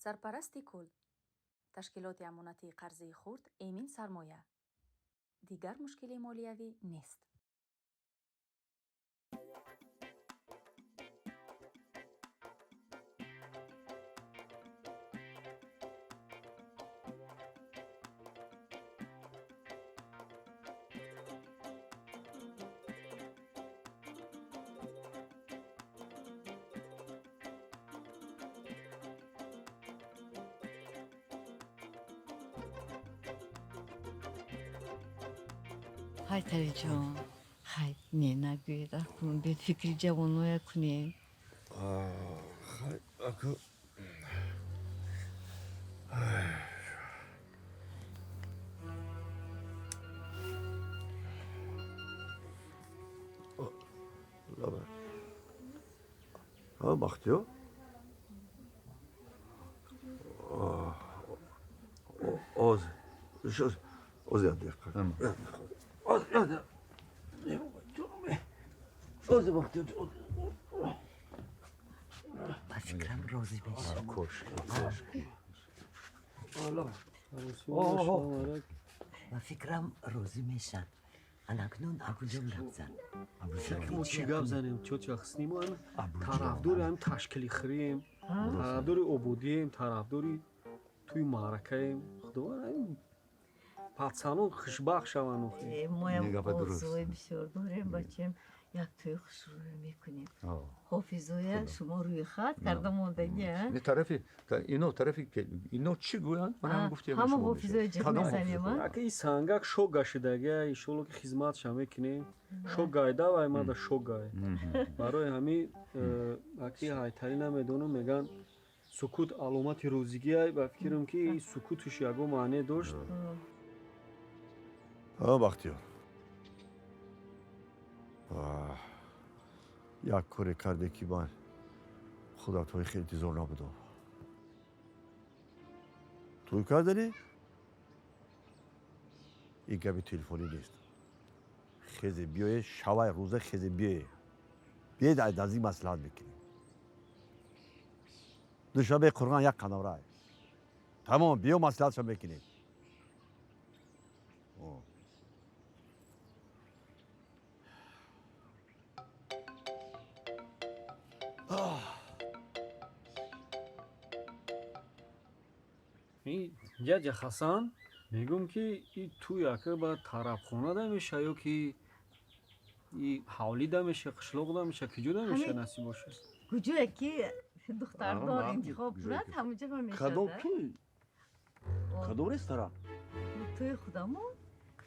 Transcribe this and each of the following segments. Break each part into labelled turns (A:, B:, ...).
A: سرپرستی کل تشکیلات امانتی قرضه خرد امین سرمایه دیگر مشکل مالیوی نیست.
B: های تری جان های نه نگوی در کن به فکری جوانوی کنی
C: خیلی اکو لبه ها بختیو اوز یاد دیگر اوز بختیو
B: با فکرم راضی بشم با فکرم راضی میشن الان ابوجان گپ زن
D: فکرمون چی گپ زنیم چوت یخستیم و هم طرفداری هم تشکیلی خریم طرفداری عبودیم طرفداری توی معرکه ایم خدا هم پاتسانون خوشبخت شوند
B: ما هم آزوی بسیار داریم بچیم یک توی خوش رو میکنیم حافظوی شما روی خط کرده موندگی
C: این طرفی اینو چی گویند؟ من هم گفتیم
B: همه حافظوی جب میزنیم
D: اگه این سنگک شو گشیدگی ایشالله که خدمت شما میکنیم شو گایده و ایمده شو گای برای همین اگه هایتری نمیدونم میگن سکوت علامت روزگی های با فکرم که سکوتش یکو معنی داشت
C: بختیار یک کاری کرده که من خدا توی خیلی زور نبودم توی کردنی؟ این گبی تلفنی نیست خیزی بیای شوای روزه خیزی بیاید از این مسئله میکنیم دوشنبه قرآن یک کناره تمام بیا مسئله شما میکنیم
D: این جد حسن میگم که این تو یکه با طرفخانه ده میشه یا که این حولی ده میشه قشلوق ده میشه کجا ده میشه نصیب باشه
B: کجا که دختردار انتخاب کنند همونجا با میشه
C: کدام توی؟ کدام رستوران؟
B: توی خودمون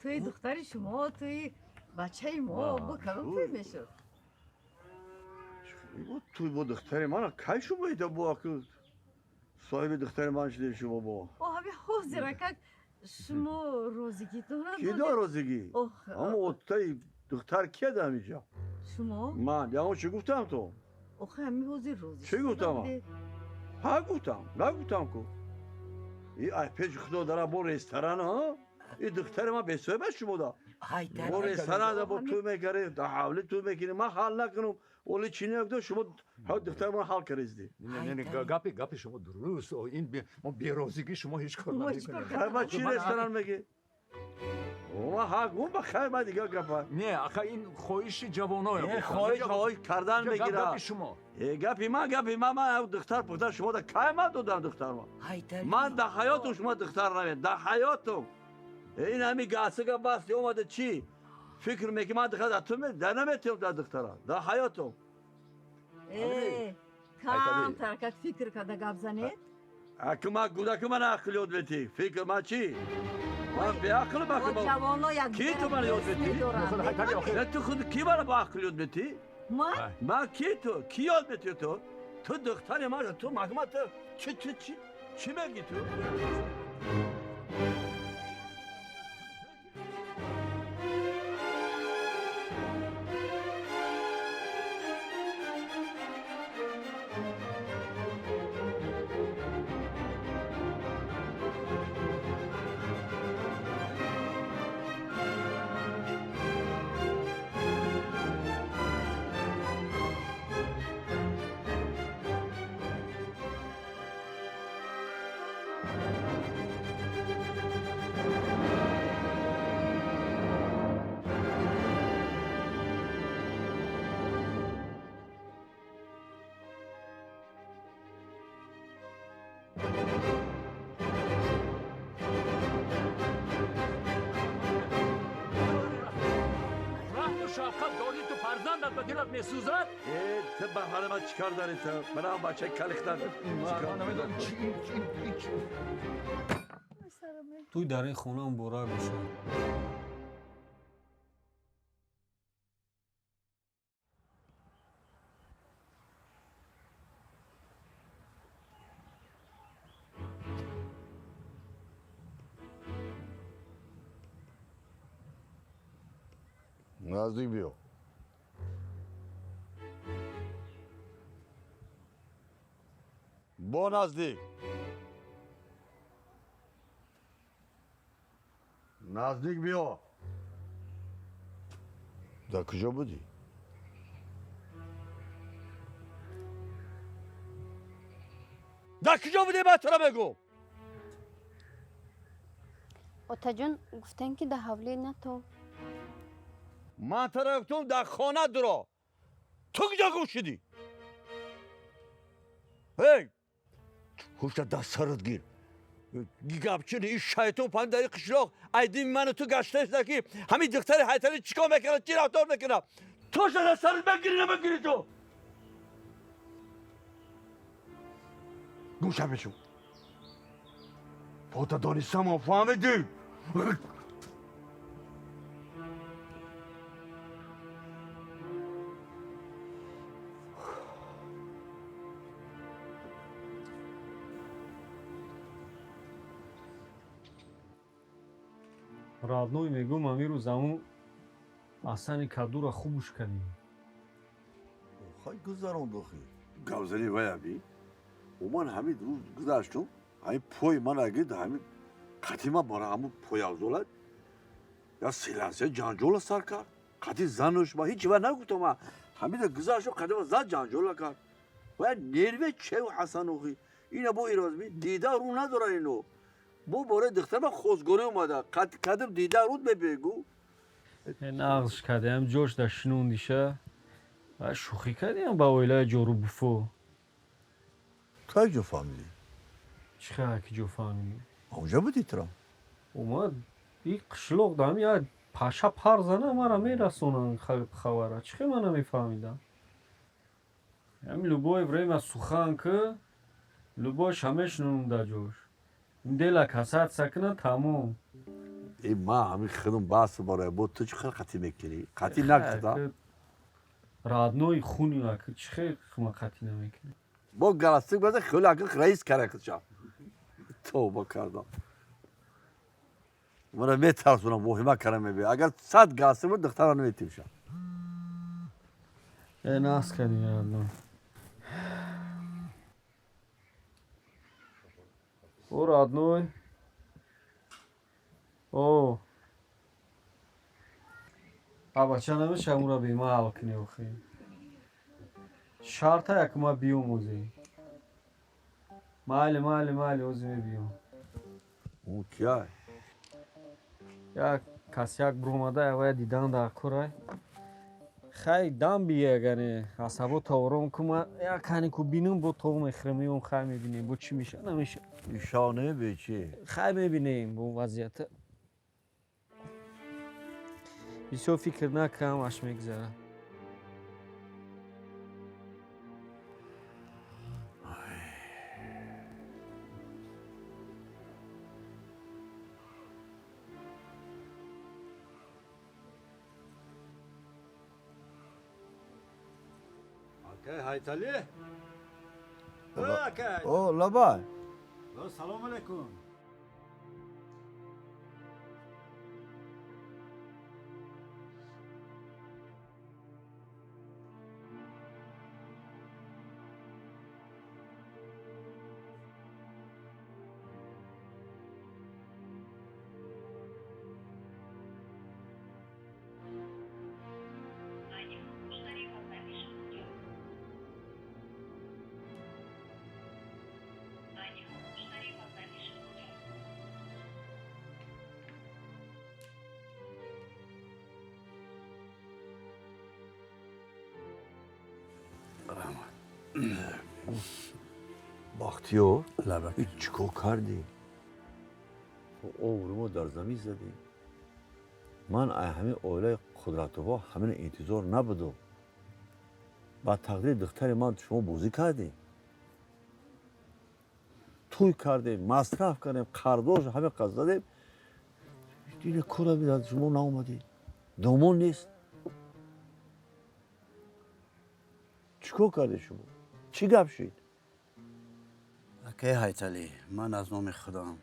B: توی دختر شما توی بچه ما با کدام توی میشه
C: توی با دختر من کی شما ایده با که صاحب دختر من شده شما با
B: همه حاضر که شما روزگی دارم
C: کی دار روزگی؟ اما اوتای دختر کیه ده میجا؟
B: شما؟
C: من یا چی گفتم تو؟
B: همه حاضر روزگی
C: چی گفتم؟ ها گفتم نگفتم که این پیش خدا داره با رستوران ها این دختر ما به صاحب شما دا با رستوران با تو میگره ده حوله تو میکنی من حال نکنم ولی چی نگفتم شما دختر ما حال کردی
E: نه گپی شما درست این ما بی‌روزگی شما هیچ کار
C: نمیکنید ما چی رستوران میگی ما ها گم بخیر ما دیگه گپا
E: نه آخه این خواهش جوانای
C: خواهش کردن میگیره
E: گپی شما
C: گپی ما دختر پدر شما دا کی ما دادم دختر ما من در حیاتم شما دختر نمید در حیاتم این همی گاسه بس اومده چی فکر میگی من دختر تو می در نمیتیم در دختر در حیاتم
B: کام ترکت فکر کرده گپ زنید
C: اگه ما گوده که من عقل یاد بیتی فکر ما چی من به عقل بکنم کی تو من یاد بیتی نه تو خود کی من با عقل یاد بیتی ما کی یاد بیتی تو دختر ما تو مگه تو چی میگی تو رحم و شفقت داری تو فرزندت به دلت میسوزد؟ تو بهانه من چیکار داری تو؟ من هم بچه کلختن چیکار نمیدونم چی
D: توی در این خونه هم برای بشه.
F: نزدیک بیا. با نزدیک. نزدیک بیا. در کجا بودی؟
C: در کجا بودی من تو را بگو؟
G: آتا جان گفتن که در حوله نه تو.
C: من تو را گفتم در خانه درا. تو کجا گوش شدی؟ هی! خوشت دست سرت گیر. گپچین این شیطان پایین در این قشلاق ایدین من و تو گشته است که همین دختر حیطانی چیکار میکنه چی رفتار میکنه تو شده سرت بگیری نمیگیری تو گوشم بشو تو تا دانستم و فهمیدی
D: родной мегум амиру замун асани кадура хубуш кадим.
F: خواهی گذران داخل.
C: گوزنی ویابی اومان همین روز گذاشتم همین پوی من اگه همین قطیما برای همون پوی اوزولد یا سیلانسه جانجول سر کرد قطی زنوش ما هیچی و نگوتم من همین گذاشتم قطیما زن جانجول کرد و نیروی چه و حسن اوخی اینا با ایرازمی دیده رو نداره اینو بو باره دختر من خوزگونه اومده قدم دیده رود بگو
D: نغزش کردیم جوش در شنون دیشه و شوخی کردیم با اویلای جورو بوفو.
F: که جو فهمیدی؟
D: چه که جو فهمیدی؟
F: اونجا بودی ترا؟
D: اومد این قشلوق دام یا پاشا پر زنه مرا میرسونن خبره چه من نمیفهمیدم همین لوبای وریم از سخن که لوباش همه شنون در جوش دل کسات سکنه تموم
C: این ما همین خودم بحث برای بود تو چه قطی میکنی؟ قطی نکرده؟
D: رادنوی خونی که چه خما قطی نمیکنی؟
C: با گلستیک بزن خیلی اگه رئیس کرده شد توبه کردم من میترسونم مهمه کردم میبینم اگر 100 گلستیک بود دختر نمیتیم شد
D: ناس کردیم رادنوی او رادنوی او بچه نمیشه همون را بیمه حل کنی بخی شرطه یک ما بیوم اوزی مالی اوزی می بیوم
C: اون کیه؟
D: یک کسی یک برومده اوه دیدن در کرای خیلی دم بیه گنه عصبو تاورم که ما یک کنی که بینم با تو مخرمی اون خیلی میبینیم با چی میشه نمیشه
C: ایشانه به چی؟
D: خیلی میبینیم با اون وضعیت بسیار فکر نکنم اش میگذره
C: حیطالی؟
F: او لبای
C: سلام علیکم بختیار
F: لبک
C: چیکار کردی؟ عمرمو در زمین زدی. من همه اوله قدرتوها همین انتظار نبودم. با تقدیر دختر من شما بازی کردی. توی کردیم، مصرف کردیم، قرضاش همه قرض دادیم. دیگه کارا بیاد شما ناومدی. دومون نیست. چیکار کردی شما؟ چی گپ شید؟
F: اکی حیتلی من از نام خودم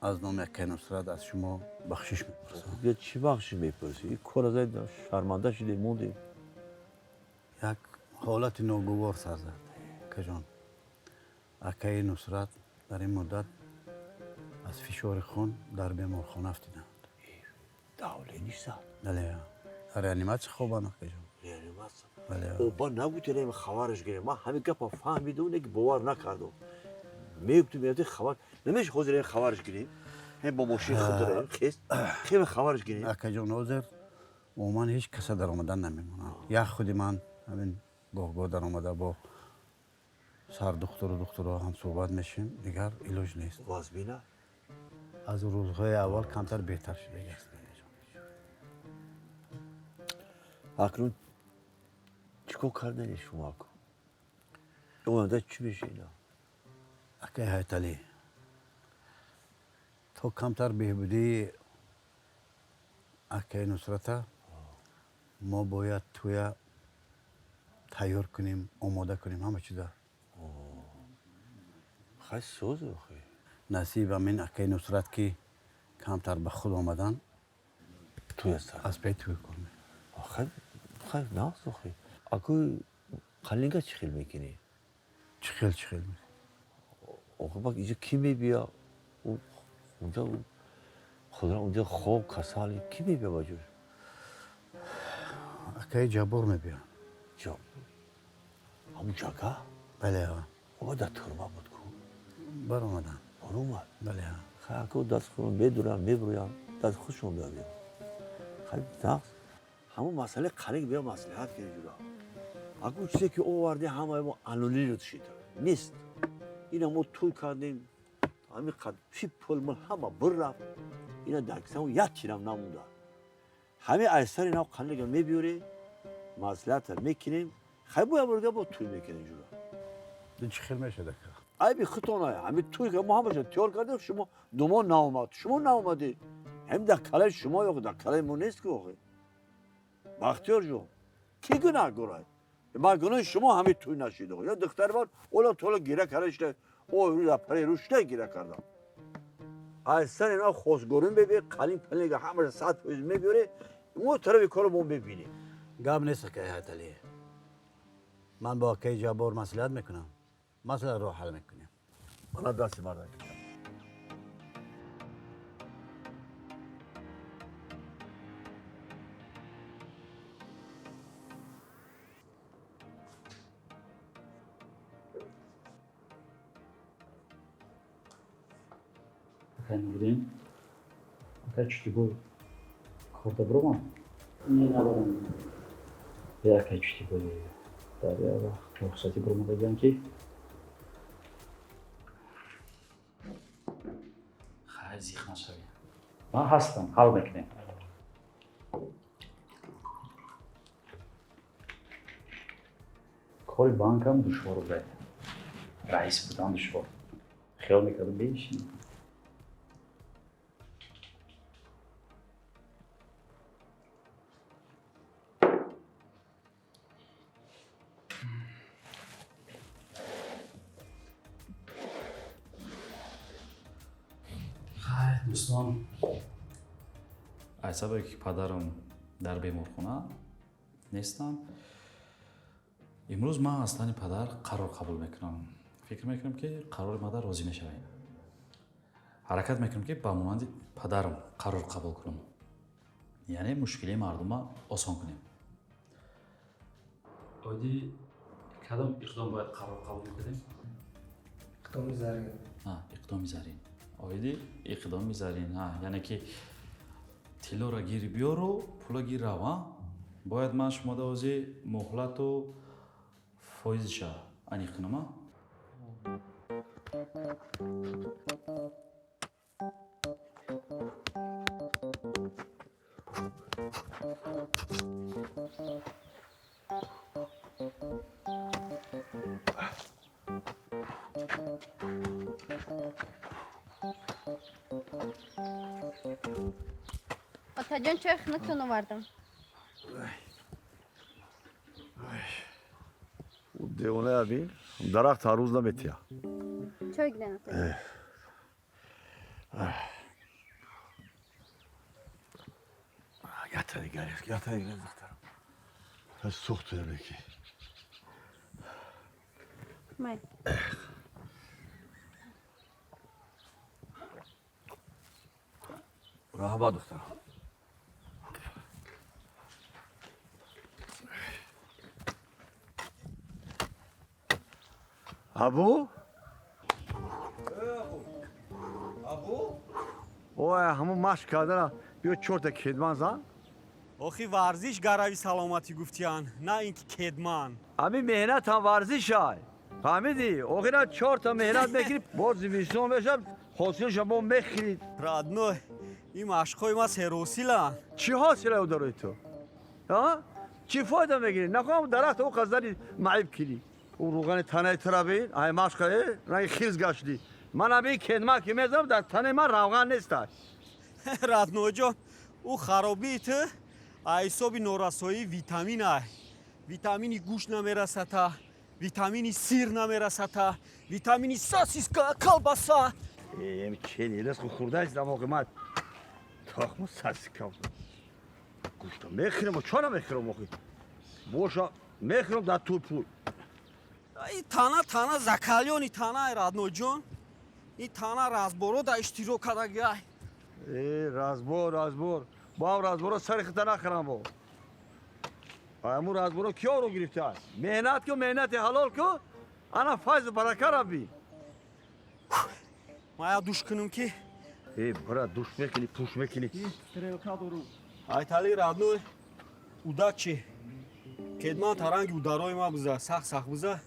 F: از نام اکی نصرت از شما بخشش میپرسم.
C: یه چی بخشی میپرسی؟ این کار از این شرمنده شدی موندی.
F: یک حالت ناگوار سر زد که جان اکی نصرت در این مدت از فشار خون در بیمارخانه افتیدند.
C: دوله نیست.
F: بله ریانیمات خوبه نه که جان.
C: ریانیمات.
F: بله.
C: اوبا نبودی نمی خبرش گیرم. من همین گپا فهمیدم که باور نکردم. میگفتی میاد خبر نمیشه خود رای خبرش گیریم. هم با ماشین خود داره خیلی خبرش گیریم.
F: اکی جان حاضر عموما هیچ کس در آمدن نمیمونه. یا خودی من همین گاه در آمده با سر دکتر و دکترها هم صحبت میشیم دیگر علاج نیست.
C: واسبینه
F: از روزهای اول کمتر بهتر شده است.
C: اکنون چیکار کردن شما کن؟ اومده چی بشه اینا؟
F: اکی حیتلی تو کمتر بهبودی اکی نصرت ما باید توی تیار کنیم آماده کنیم همه چیزا.
C: خیلی سوز بخی.
F: نصیب همین اکی نصرت که کمتر به خود آمدن
C: توی سر
F: از پی توی کنیم.
C: خیلی ناز بخی. اکو قلنگه چی خیل میکنی؟
F: چی خیل
C: آقا باک اینجا کی میبیا؟ اونجا خدا اونجا خوب کسالی کی میبیا با جور؟
F: اکی جبور میبیان.
C: جا همون جاگه؟
F: بله
C: آقا در ترمه بود کن.
F: بر آمدن.
C: بر اومد؟
F: بله
C: خیلی اکو دست خودم میدونم میبرویم دست خودشون بیایم. خیلی ناز. همون مسئله قلنگ بیا مصلحت کنی جورا. اگه چیزی که آورده همه ما انولی رو تشید نیست. اینا ما توی کردیم همین قد پی پول مال همه بر رفت. اینا درکسان یاد چیرم نمونده. همه ایستار اینا قلنگ میبیوری مصلحت میکنیم. خیلی باید برگه با توی میکنیم جورا.
F: این چی خیل میشه دکتر؟
C: ای بی خطانه همین توی که ما همه تیار کردیم شما دوما ناومد. شما ناومدی. هم در کلای شما یا در کلای ما نیست که آخه. بختیار جون کی گناه گرای؟ ما گناه شما همین توی نشید یا دختر من اولا تولا گیره کردشته او روی پری روشته گیره کردم. اصلا اینا خوزگورین ببین قلیم پلنگ همه 100% میبیوره اون طرف کارو ما ببینیم.
F: گاب نیست که حیتلی من با اکی جبور مصلحت میکنم. مسئله رو حل میکنیم.
C: من دست مرد
H: Nurdin, kaçtı bu? Korda broma? Ne nalarım? Ya kaçtı bu? Tabii ya, ruhsatı broma da yanki. Hayır, zihna şavi. Ben hastam, hal bekle. Kol bankam düşvar oldu. Reis buradan düşvar. Xiyal mekadın değişim. دوستان از سبب که پدرم در بیمارخانه نیستم امروز من از تن پدر قرار قبول میکنم فکر میکنم که قرار مادر راضی میشه حرکت میکنم که با مانند پدرم قرار قبول کنم یعنی مشکلی مردم آسان کنیم عادی کدام اقدام باید قرار قبول کنیم
I: اقدام زرین
H: اقدام زرین آیدی اقدام میذارین یعنی که تیلو را گیری بیارو پولا گیر رو باید من شما دوازی مهلت و فایز شا انیق کنم
G: Atacan çay xınık vardım.
C: دیونه ابی درخت هر روز نمیتیا
G: Çay gidelim.
C: Yatır gelir, yatır gelir muhtarım. Ben soğuk diyorum ki.
G: May.
C: Rahaba muhtarım. Abu? Abu? اوه همون مشق کردن بیا چرت کدمان زن
D: آخی ورزش گروی سلامتی گفتیان نه اینکه کدمان
C: امی مهنت هم ورزش های فهمیدی؟ اوخی نه چرت مهنت میکنی باز زمستون بشم حاصلش با میخرید
D: رادنو این مشقای ما سروسیلن
C: چی حاصله او داری تو؟ ها؟ چی فایده میگیری؟ نخواهم درخت او قصدری معیب کنی او روغن تنه ترابین ای مشقه نه خیز گشتی من ابی کدما که میزم در تنه من روغن نیست
D: رادنو جان او خرابیت ایسابی نورسایی ویتامین های ویتامینی گوش نمیرسته ویتامینی سیر نمیرسته ویتامینی ساسیسکا کلباسا
C: ام چلی رسخ خورده است دماغ من تاخمو ساسیسکا گوشتا میخرم و چرا میخرم آخی باشا میخرم در تو پول
D: این تانا زکالیونی تانا رادنو جان این تانا رازبورو دا اشتیرو کدگی
C: رازبور با هم رازبور رو سر خطا نخرم با امون رازبور رو کیا رو گرفته است مهنت که مهنت حلال که انا فایز برکه ربی
D: مایا دوش کنم که
C: برا دوش میکنی پوش میکنی
D: айтали радно удачи кедман таранги ударои ма буза сах буза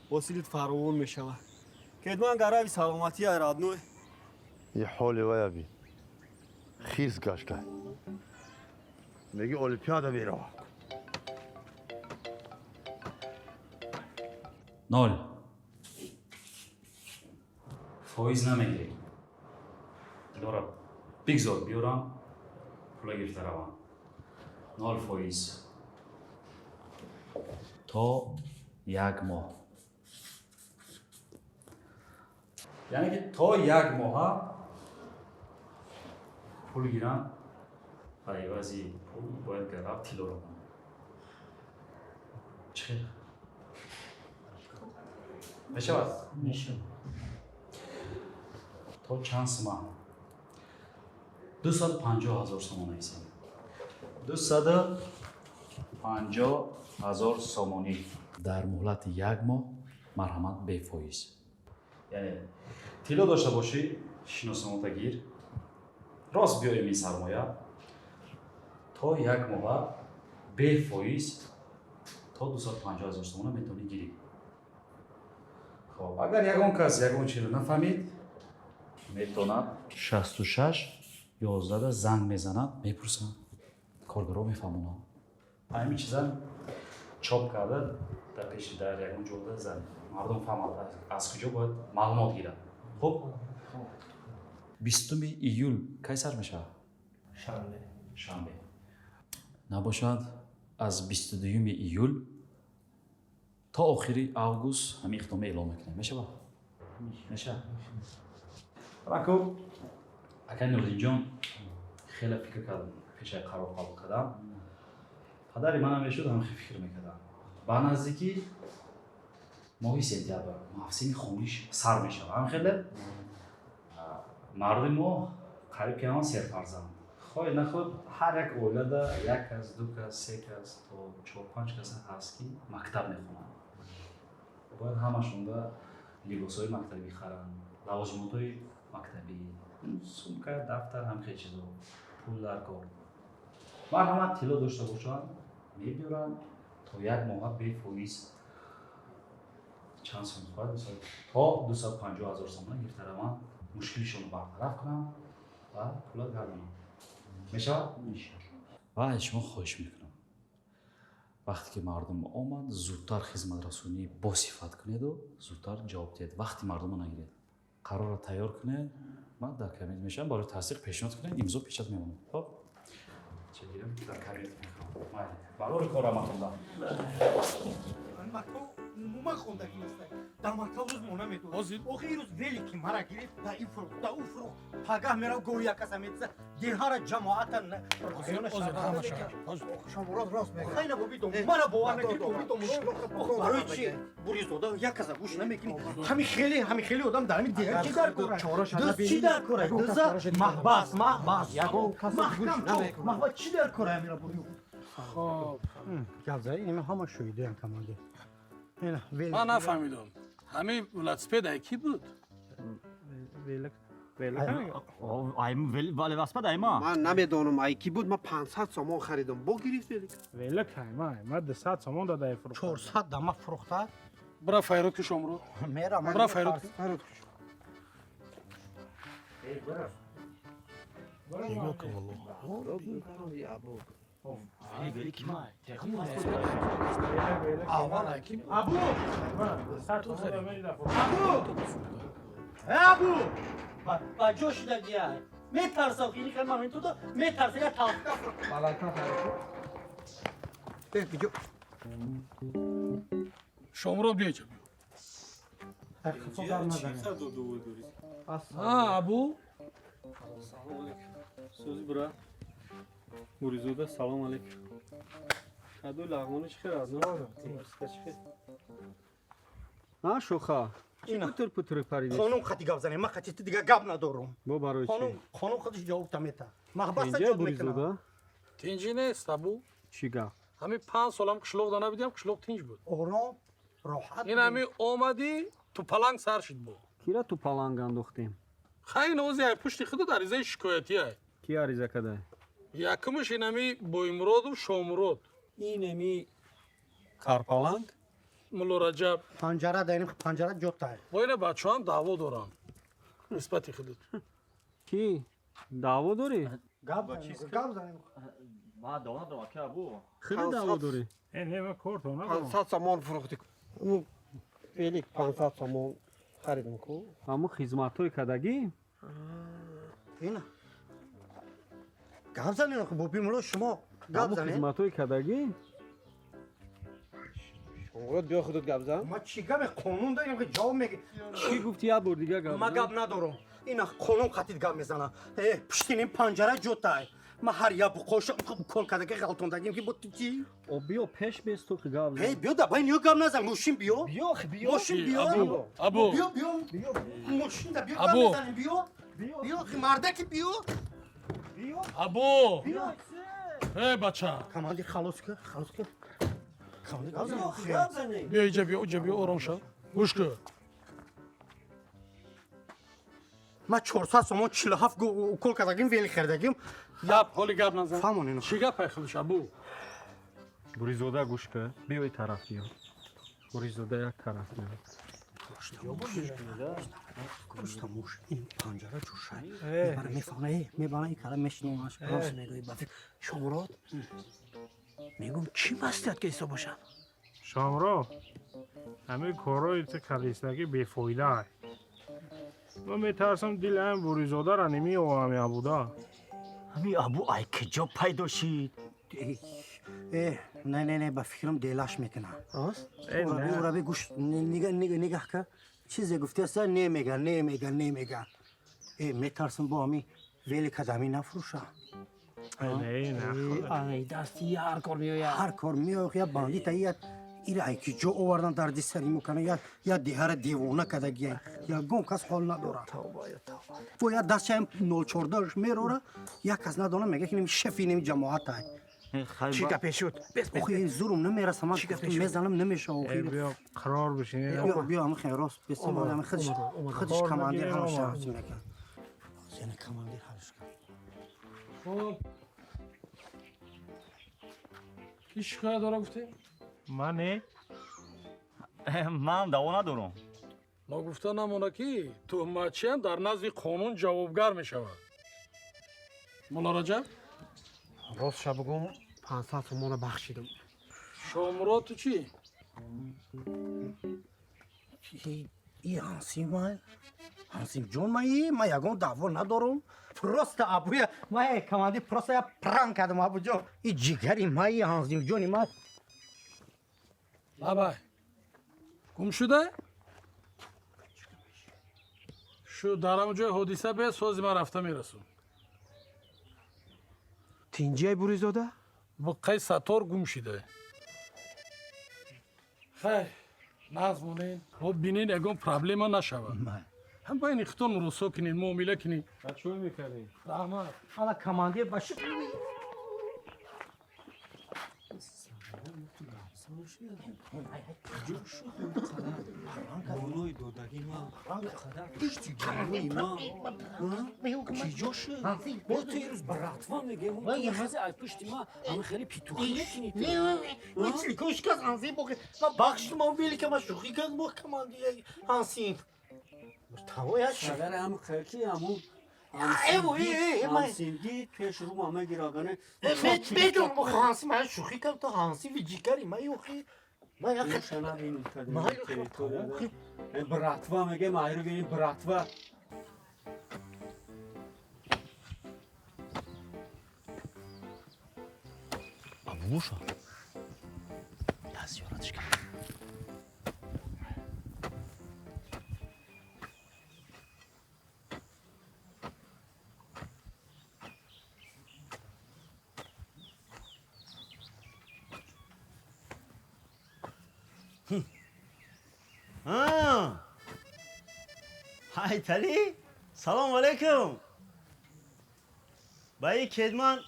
D: осилит фаровон мешава кедман гарави саломатия радно
C: یه حالی وای ابی خیز گشته میگی اولیمپیادا میره
H: نول فایز نمیگیری دارم بگذار بیارم پول گرفته روان نول فایز تا یک ماه یعنی که تا یک ماه پول گیرم عوضی پول باید گرفت تیلو رو کنم چه میشه باید؟ میشه تا چند ماه 250,000 سومانی است 250,000 سومانی در مهلت یک ماه مرحمت به فایز یعنی تیلو داشته باشی شناسنامه گیر راست بیایم این سرمایه تا یک ماه به فایز تا 250,000 سومانی میتونی گیری خب اگر یگان کس یگان چیز رو نفهمید میتوند 66 11 زنگ میزند میپرسند کارگرها میفهمونند همین چیزا چاپ کرده در پیش در یگان جوده زن مردم فهمند از کجا باید معلومات گیرند خب 20 ایول کی سر میشه شنبه نباشد از 22 ایول تا آخری آگوست همین اختامه اعلام میکنیم میشه با؟ میشه رکو اگر نوردین جان خیلی فکر کردم پیش قرار قبول کردم پدری منم میشد هم خیلی فکر میکردم با نزدیکی ماهی سپتامبر موسم خونیش سر میشه هم خیلی مردم ما قریب که هم سرفرزند خواهی نخواد هر یک اولاده یک کس دو کس سه کس تا 4 5 کس هست که مکتب میخونن باید همشون دا لباسای مکتبی خرن لوازماتای مکتبی سومکه دفتر هم خیلی چیزا پول در کار مرحمت تیلا داشته باشن میبیارن تا یک ماه به فایز چند سوم خواهد مثلا تا 250,000 سوم گرفته رو من مشکلشون رو برطرف کنم و پولا گردونم. میشه؟ میشه. و شما خواهش میکنم وقتی که مردم آمد زودتر خدمت رسانی با صفت کنید و زودتر جواب دهید. وقتی مردم رو نگیرید قرار را تیار کنید من در کابینت میشم برای تصدیق پیشنهاد کنید امضا پечат میمونه. خب چه گیرم در کابینت میخوام برای کارم میخوام
I: ما خونده که نیست در مکتب روز مونه میتونه آخه این روز ولی که مرا گرفت در این فروخ در اون فروخ پگاه میرم گویا کسا میتسه دیرها جماعتا رخصیان شما راست میگه خیلی ببیدم مرا باور نکردم برای چی بوری زوده یک کسا گوش نمیکنی همین خیلی آدم در همین دیگر چی در کره دوست چی در کره دوست محباس محباس چی در کره میرا بوری
J: خب
I: گفزایی این همه شویده هم کمانده
J: من نفهمیدم همین ولسپد کی بود؟
K: ولی واسپد ایما
I: من نمیدونم ای کی بود. من 500 سامان خریدم با گرفت
J: ولک ایما 200 سامان داده فروخت
I: 400 دما فروخته
J: برا فیروت که شمرو
I: میرم
J: برا فیروت
I: ابو با جوش دگیه میترسم اینی که من تو تو میترسم یا تافتا بگو
J: شمرو بیا چه ابو
D: سوزی برا بوریزوده سلام علیکم کدو لغمانش خیر از نه شوخه چی پتر پریدی
I: خانم خطی گپ زنه من خطی دیگه گپ ندارم
D: با برای چی
I: خانم خودش جواب تمیتا محبت
D: اینجا بوریزوده
J: تینجی نیست ابو
D: چی گپ
J: همین 5 سالم کشلوق دانه بدیم کشلوق تینج بود
I: آرام راحت
J: این همین اومدی تو پلنگ سر شد بود
D: کیرا تو پلنگ انداختیم
J: خیلی نوزی پشت خود عریضه شکایتی های
D: کی عریضه کده
J: یکمش این همی بویمرود و شومرود
D: این همی کارپلنگ
J: ملو رجب
I: پنجره داریم پنجره جوتا ہے
J: با این بچه هم دعوا دارم نسبتی خودت
D: کی دعوا داری
I: گپ زنیم
K: ما دعوا دارم که ابو
D: خیلی دعوا داری
J: این همه کورت ها
I: 500 سامان فروختی اون فعلی 500 سامان خریدم کو
D: اما خدمتوی کدگی
I: اینا گپ زنیم که بوبی ملو شما گپ
D: اما
I: زنیم
D: خدمتوی کدگی
I: شما بیا خودت گپ زن ما چی گپ قانون داریم که جواب میگی
D: چی گفتی یه بار دیگه گپ
I: ما گپ ندارم اینا قانون خطی گپ میزنه پشتین پنجره جوتا ہے ما هر یا بخوش کل کده که غلطون دادیم که بود چی
D: او بیا پیش بیست تو که گپ زن
I: بیا دا باید نیو گپ نزن موشین بیا موشین بیا
J: ابو
I: بیا موشین دا بیا گپ نزنیم بیا مرده که بیا
J: ابو ای بچه
I: کماندی خلاص که کماندی
J: بیا اینجا بیا آرام شو گوش کن
I: ما 400 سومون 47 کل کردگیم ویلی خریدگیم
J: گپ حالی گپ نزن
I: فهمون اینو
J: چی گپ خودش ابو
D: بوریزوده گوش که بیا این طرف بیا بوریزوده یک طرف بیا
I: گوشتا موش این پنجره جوشه میبانه این کلم میشنومش راست میگوی بفکر شمراد میگم چی بستید که ایسا باشن
J: شامرو همه کارهای تو کلیسنگی بیفایده های من میترسم دل هم بوریزاده را نمی و همی ابودا
I: همی ابو ای کجا پیدا شید نه با فکرم دیلاش میکنم راست؟ او را بگوش نگه که چیزی گفتی است نمیگن میترسم با همی ویلی کدامی نفروشم نه دستی هر کار میوید یا باندی تایید ایره ای که جو آوردن دردی سری میکنه یا دیهر دیوانه کدگیه یا گم کس حال نداره باید دست چایم 014 میروره یک کس نداره میگه که نمی شفی نمی جماعت های چی گپی شد؟ اوخی این زورم نمیرسه من میزنم نمیشه
J: بیا قرار بشین
I: بیا همه خیلی راست بسیم همه خودش کماندیر همه شهرچی میکن یعنی کماندیر حالش کن
J: کی شکایت داره گفتی؟ منه
K: من دعوا ندارم.
J: ما گفته نمونه که تهمتچی هم در نزد قانون جوابگر می شود. مولا رجب؟
I: راست شب بگم 500 تومان بخشیدم.
J: شامرا تو چی؟
I: ای هانسیم جون من یگان دعوا ندارم. پروست ابوی من کماندی پروست یا پران کردم ابو جون. این جگری من هانسیم جونی من.
J: لبای گم شده؟ شو در همون جای حادثه به سوزی من رفته میرسون.
I: تینجای بوری زاده؟
J: بقای ستار گم شده. خیر نازمونین خب بینین اگم پرابلم نشود. هم باید اختون رسو کنین معامله کنین.
D: چه میکنی؟
J: رحمت.
I: حالا کماندی باشه.
C: اونوی دودگی ما پشتی گروی ما کی جوشه؟ باز تو یه روز براتوا میگه اون یه خیزه از پشتی ما همه خیلی پیتوخی میکنی
I: نه چی کوش کس هانسیم بگه ما بخش ما بیلی که ما شوخی کس با کماندی هانسیم تاوی هست
C: اگر هم خیلی همون
I: هانسیمگی
C: پیش رو مامه گیراغانه
I: میدونم با هانسیم من شوخی کم تو هانسیم و جیگری من یوخی من یه
C: شنا بینیم تریتوری براتوا میگه ماهی رو بینیم براتوا
K: ابوشا دستیاراتش کرد.
L: های تلی سلام علیکم بایی کدمان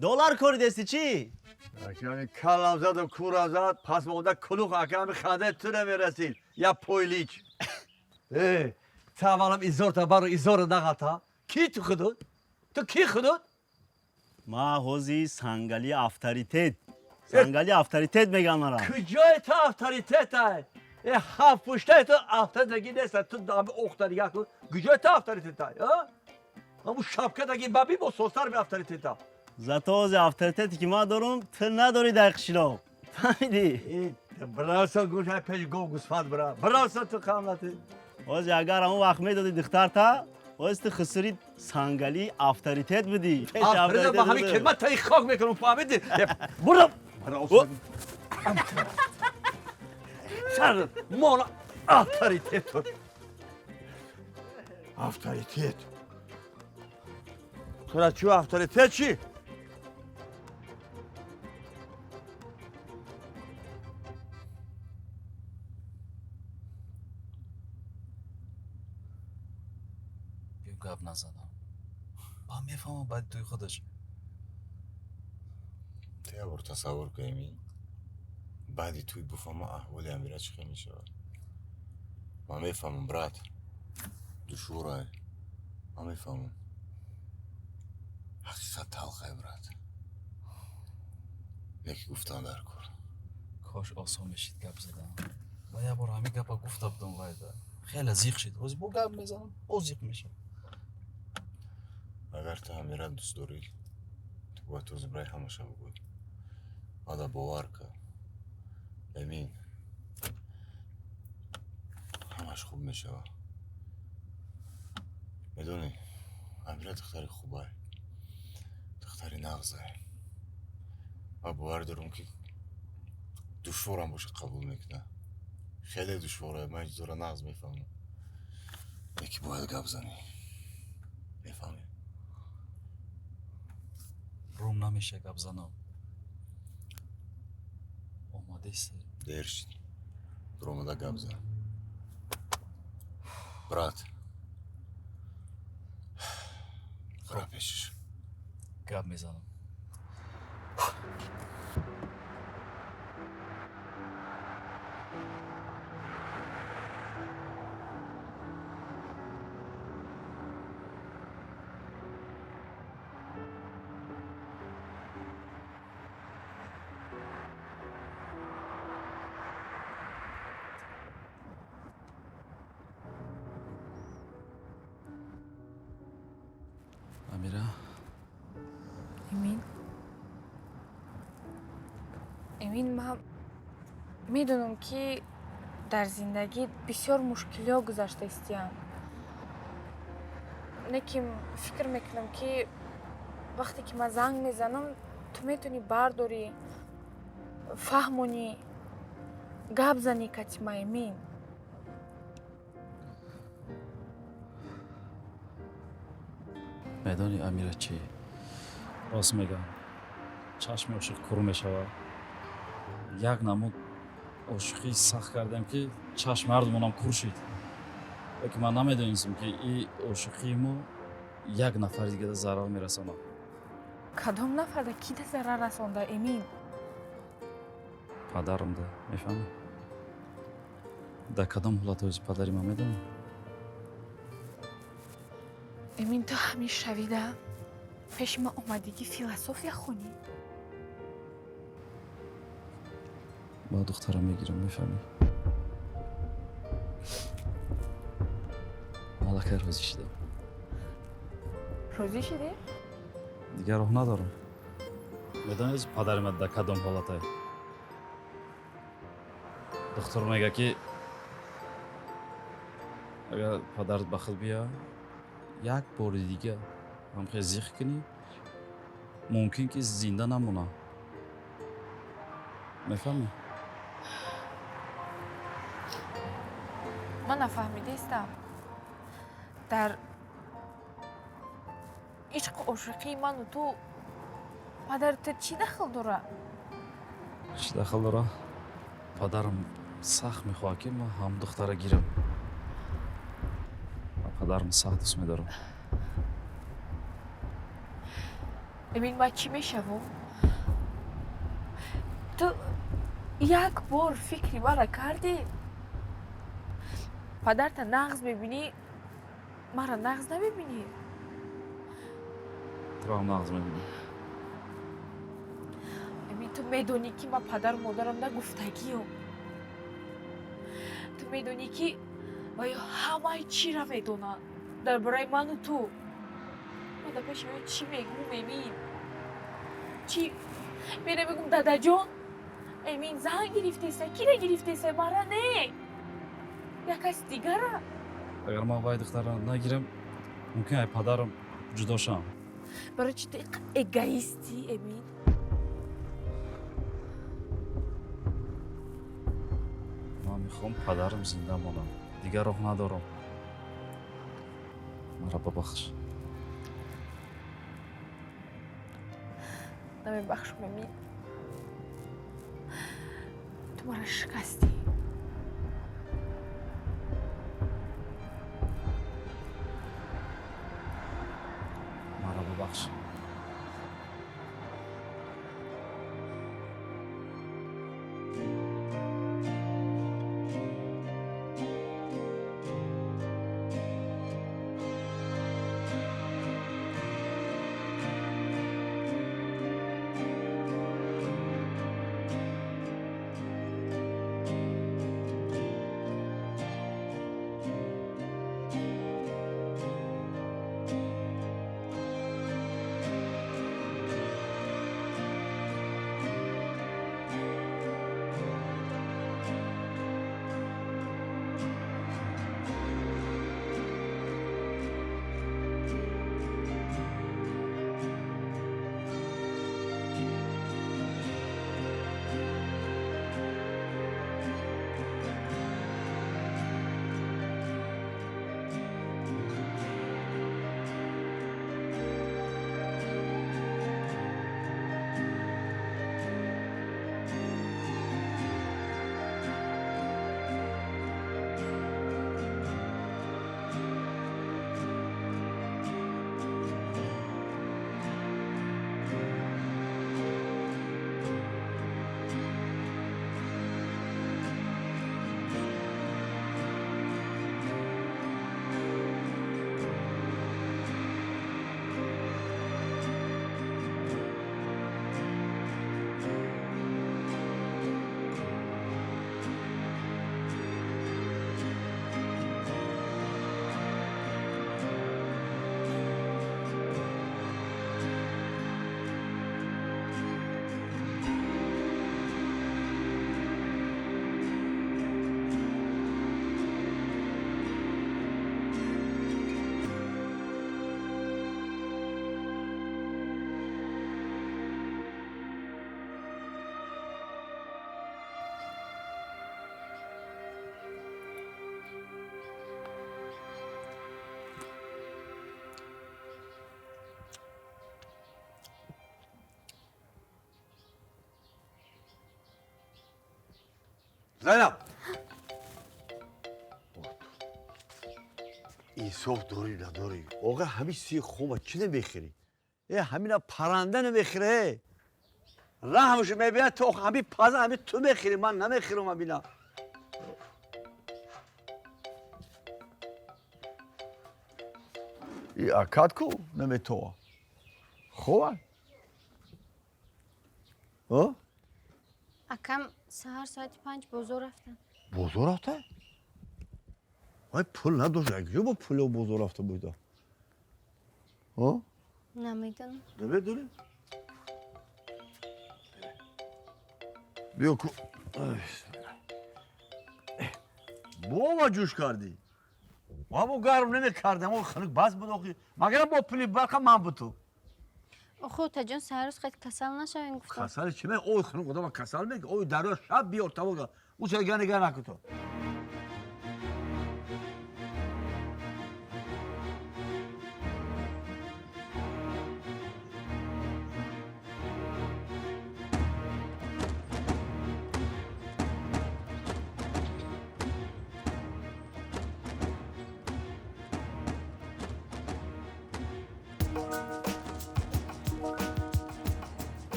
L: دلار کاری دستی چی؟
C: اکنی کلم زد و کورم زد پس ما اونده کلوخ اکنی خنده تو نمیرسید یا پویلیچ تاولم ایزور تا برو ایزور نغتا کی تو خودود؟ تو کی خودود؟
L: ما حوزی سنگلی افتریتت میگن مرا
C: کجای تا افتریتت های؟ هفت پشته تو افتریتگی نیست تو دامه اختریگه کن کجای تا افتریتت های؟ همون شبکه دگی بابی با سوستر به افتریتت ها
L: زتوز افتریتتی که ما دارم تو نداری در قشلو فهمیدی؟
C: براسا گوش های پیش گو گوسفند براسا تو خاملتی
L: حوزی اگر همون وقت میدادی دختر تا واسه خسری سنگلی افتریتت بدی
C: افتریتت با همین خدمت تایی خاک میکنم فهمیدی؟ برو سر مالا افتریتت تو چو افتریتت چی؟
H: گپ نزدم با میفهمم بعد توی خودش
M: تیابر تصور کنیم بعدی توی بفهمم احوالی امیره چی خیلی میشه ما میفهمم برات دشوره ما میفهمم حقیقت تلخه برات یکی گفتن در کن
H: کاش آسان بشید گپ زدم و یه بار همین گپا گفته بودم وایده خیلی زیق شد از با گپ میزنم او زیق میشه
M: اگر تو امیره دوست داری تو باید توز برای همشه بگوی آده باور که امین همش خوب میشه میدونی امیره دختری خوبه دختری نغزه من باور دارم که دشوارم باشه قبول میکنه خیلی دشواره من زور نغز میفهمم یکی باید گپ زنی میفهمی
H: روم نمیشه گپ زنم آماده است
M: دیر شد درومده گپ زن برات برا پیشش
H: گپ میزنم
N: امین من میدونم که در زندگی بسیار مشکلات گذشته استیم. لیکن فکر میکنم که وقتی که من زنگ میزنم تو میتونی برداری فهمونی گپ زنی کتیما امین.
H: میدانی امیره چی؟ راست میگم چشم عاشق کرو میشود. یک نمود عاشقی سخت کردم که چشم مردمونم کور شد. لیکن من نمیدونستم که این عاشقی ما یک نفر دیگه در ضرر میرسانه.
N: کدام نفر در کی در ضرر رسانده امین؟
H: پدرم ده میفهمی؟ در کدام حالت از پدری من میدونم؟
N: امین تو همین شویده پیش ما اومدی که فیلسوفیا خونی.
H: با دخترم میگیرم میفهمی؟ مالکه روزی شدم.
N: روزی شدی؟
H: دیگه راه ندارم. میدونی از پدرم در کدام حالته؟ دکتر میگه که اگر پدرت بخل بیا یک بار دیگه هم خیزیخ کنی ممکن که زنده نمونه. میفهمی؟
N: من نفهمیدستم در عشق عاشقی من و تو پدرت چی دخل داره؟
H: چی دخل داره؟ پدرم سخت میخواه که من هم دختره گیرم. پدرم سخت دوست میدارم.
N: امین من چی میشوم؟ تو یک بار فکری مرا کردی؟ پدرت نغز ببینی مرا نغز نببینی؟
H: تو هم نغز میبینی؟
N: امین تو میدونی که من پدر و مادرم نگفتگیم. تو میدونی که باید همه چی را میدونن در برای من و تو. من در پیش باید چی میگم امین؟ چی؟ میره میگم دادا جان امین زن گرفتیسته کی را گرفتیسته مرا نه یک کس دیگر را.
H: اگر من وای دختر را نگیرم ممکن ای پدرم جدا شم.
N: برای چی تو اگویستی امین؟
H: من میخوام پدرم زنده مانم. دیگر راه ندارم. مرا ببخش.
N: نمیبخشم امین. تو مرا شکستی.
H: مرا ببخش.
C: زینب
F: اینصاف داری نداری آقا همین سی خومه چی نمیخری همین پرنده نمیخره رحمش میبینه تو همین پازه همین تو میخری من نمیخرم همینا ای اکاد کو نمی تو خوبه ها
G: اکم سهر ساعت 5 بازار رفتن
F: بازار رفته وای پول نداشت اگه با پول و بازار رفته بوده ها
G: نمیدونم
F: نمیدونی بیا کو بابا جوش کردی بابا گرم نمیکردم اون خنک باز بود آخی مگر با پولی برکم من بود تو
G: خودت جان سهر روز خیلی کسل نشوین گفتم
F: کسل چی میگه اوی خنک خدا من کسل میگه اوی دریا شب بیار تا او چه گنه گنه نکن تو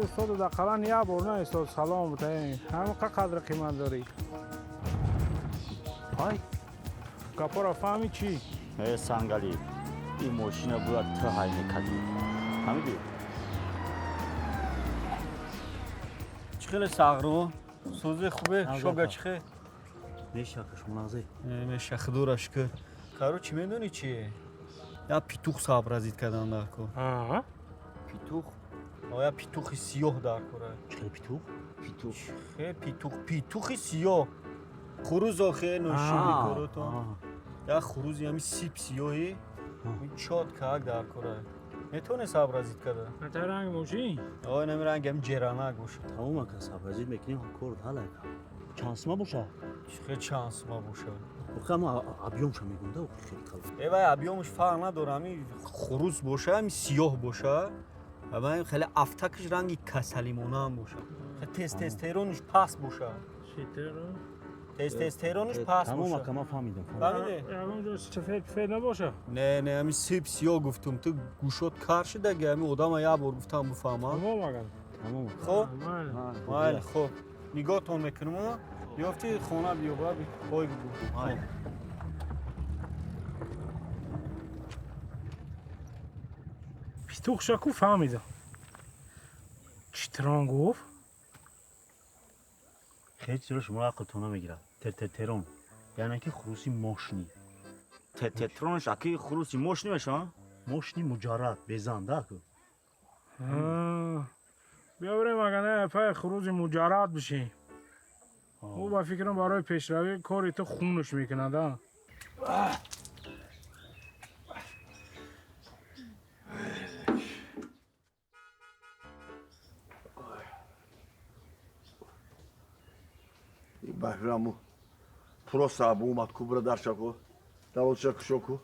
J: استاد دقیقا یه بار نه استاد سلام بتاین همه قدر قیمت داری های کپورا فهمی چی؟
K: سنگالی این ماشین بود تا های نکدی فهمیدی؟
D: چخیل ساغرو سوزه خوبه شوگا چخه
L: میشکش منازه
D: میشخ دورش که کارو چی میدونی چیه؟ یا پیتوخ سابرازید کردن در کن پیتوخ؟ آیا پیتوخی سیاه در کنه
L: چخیل پیتوخ؟
D: پیتوخی سیاه خروز آخه نوشی میکنه تو یا خروزی همی سیب سیاهی این چاد که در کنه میتونه سابرازید کرده
J: نتا رنگ موشی؟
D: آیا نمی رنگ هم جرانک باشه
L: تمام که سابرازید میکنیم هم کرد حالا چانس ما باشه
D: خیلی چانس ما باشه
L: بخواه ما ابیومش هم میگونده و خیلی کلو
D: ایوه ابیومش فرق نداره همی خروز باشه همی سیاه باشه و خیلی افتکش رنگی کسلیمونه هم باشه خیلی تستوسترونش پس باشه تستوسترونش پس باشه
L: تمام که ما فهمیدم
D: فهمیده؟
J: اونجا سفید نباشه
D: نه همی سیب سیاه گفتم تو گوشات کار شده که همی آدم یه بار گفتم بفهمم
L: تمام
D: خب؟ مایل خب نگاه تون میکنم بیافتی خونه بیا بابی پای بگو
J: پیتوخ شکو فهمیدم چی تران گفت؟
L: خیلی چیزا شما عقلتون نمیگیره ترون یعنی که خروسی ماشنی ترونش اکی خروسی ماشنی میشه ماشنی مجرد بزنده که
J: بیا بریم اگه نه پای خروج مجرد بشی او با فکرم برای پیشروی کاری تو خونش میکنه
F: بهرامو پروسه ابو اومد کوبره در شکو داول شکو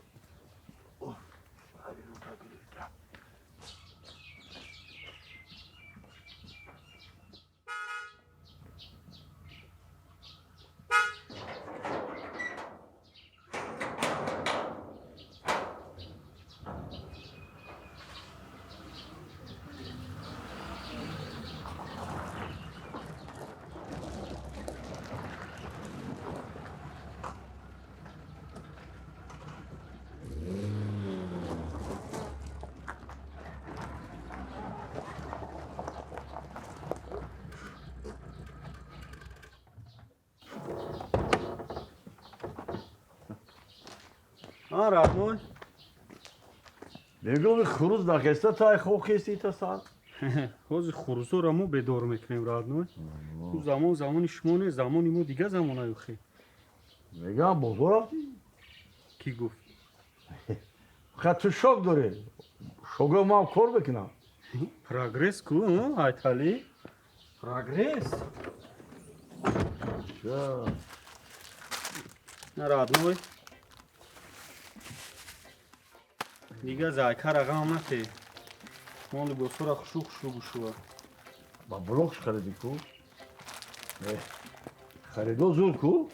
D: رادمون
F: نگاه خروز نخسته تا خوب خستی تا سال
D: حوز خروزو را ما بدار میکنیم رادمون تو زمان شما نه زمانی ما دیگه زمان هایو خیلی
F: میگم بازار رفتی؟
D: کی گفت؟
F: خیلی تو شوک داره شوکو ما هم کار بکنم
D: پراگرس کو ایتالی پراگرس
F: چه
D: رادمون دیگه زایکه رقم نتی مال بسورا خشوک شو بشوه
F: با بلوکش خریدی کو
C: خریدو زود کو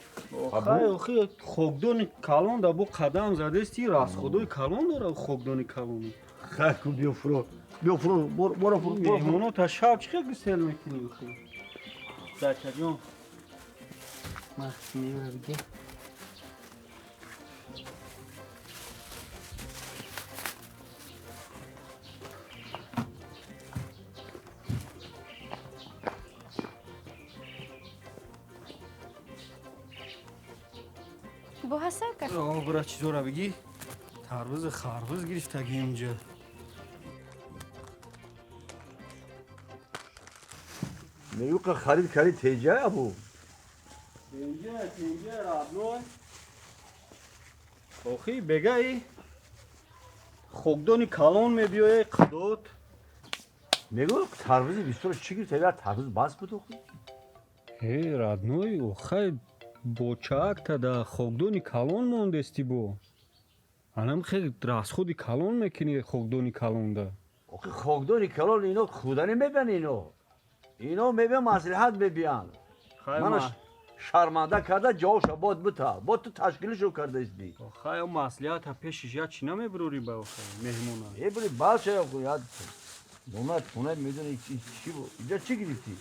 D: آخه خوگدون کالون دا بو قدم زده استی راست خودوی کالون داره خوگدون کالونی
C: خیر کو بیو فرو برو فرو
D: مهمونو تا شب چقدر گسل میکنی بخیر زکر جان مخصی میبره بگه
G: بو حساب کرد
D: برای چیزو را بگی تربوز خربوز گرفتگی اینجا
C: میگو که خرید تیجه ابو
D: تیجه رابنوی آخی بگه خوگدونی کالون میبیوه قدود
C: میگو تربوزی بیستور چی گرفت یا تربوز باز بود
D: ای رادنوی اوخی بوچاک تا دا خوگدونی کالون موندستی بو انم خیلی راست خودی کالون میکنی خوگدونی کالون دا
C: آخه خوگدونی کالون اینو خودنی میبین اینو میبین مصلحت ببین منو شرمنده کرده جاوش بود تو تشکیلشو کرده استی
D: آخه مصلحت ها پیشش یا چی نمیبروری با آخه مهمونا
C: ای بری باشه یا یاد نومد میدونی چی بود اینجا چی گرفتی؟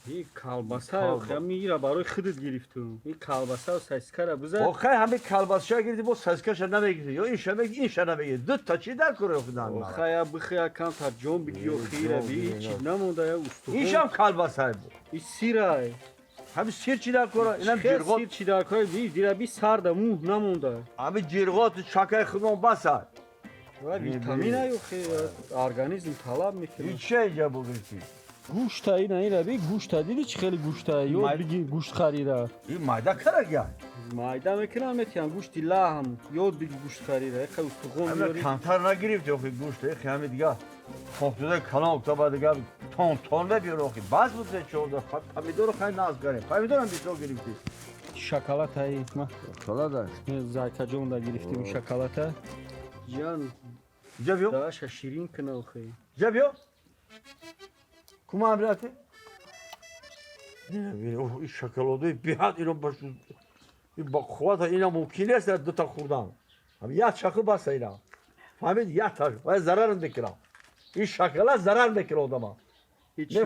D: این کالباسه آخه میگیره برای خودت گرفتم این کالباسه و سایسکه را بزن
C: آخه همه کالباسه گرفتی با سایسکه نمیگیری یا این نمیگیری دو تا چی در کنه
D: آخه یا بخیر کم تا جون بگی و خیره بی چی نمونده یا استخون
C: اینش هم کالباسه بود
D: این سیره
C: همه سیر چی در کنه اینم جرغات
D: سیر چی در کنه دیره بی سرده موه نمونده
C: همه جرغات چکه خودمون بسد
D: ویتامین های خیلی ارگانیزم طلب میکنه
C: این چه اینجا بگرفتی؟
D: گوشت این را بی گوشت دیدی چه خیلی گوشت یا بگی گوشت خریده
C: این مایده کرد
D: مایده میکنم میتونم گوشتی لحم یا بگی گوشت خریده خیلی استخون
C: همه کمتر نگرفتی آخی گوشت خیلی همه دیگه خوبتوده کلان اکتابه دیگه تون ببیر آخی باز بود به چورده پمیدور خیلی ناز کنیم پمیدور هم بیتو گرفتی
D: شکلات هایی ما
C: شکلات هایی
D: زایکا جون دا گرفتیم شکلات ها جان
C: اینجا بیو
D: داشت شیرین کنه آخی
C: اینجا بیو کما عملیاته؟ این شکلاته بیاد اینو باشو با خواهد اینا ممکنه است دو تا خوردن هم یه شکل بس اینا فهمید یه تا باید ضرر بکنم این شکلات ضرر میکنه آدم
D: هیچ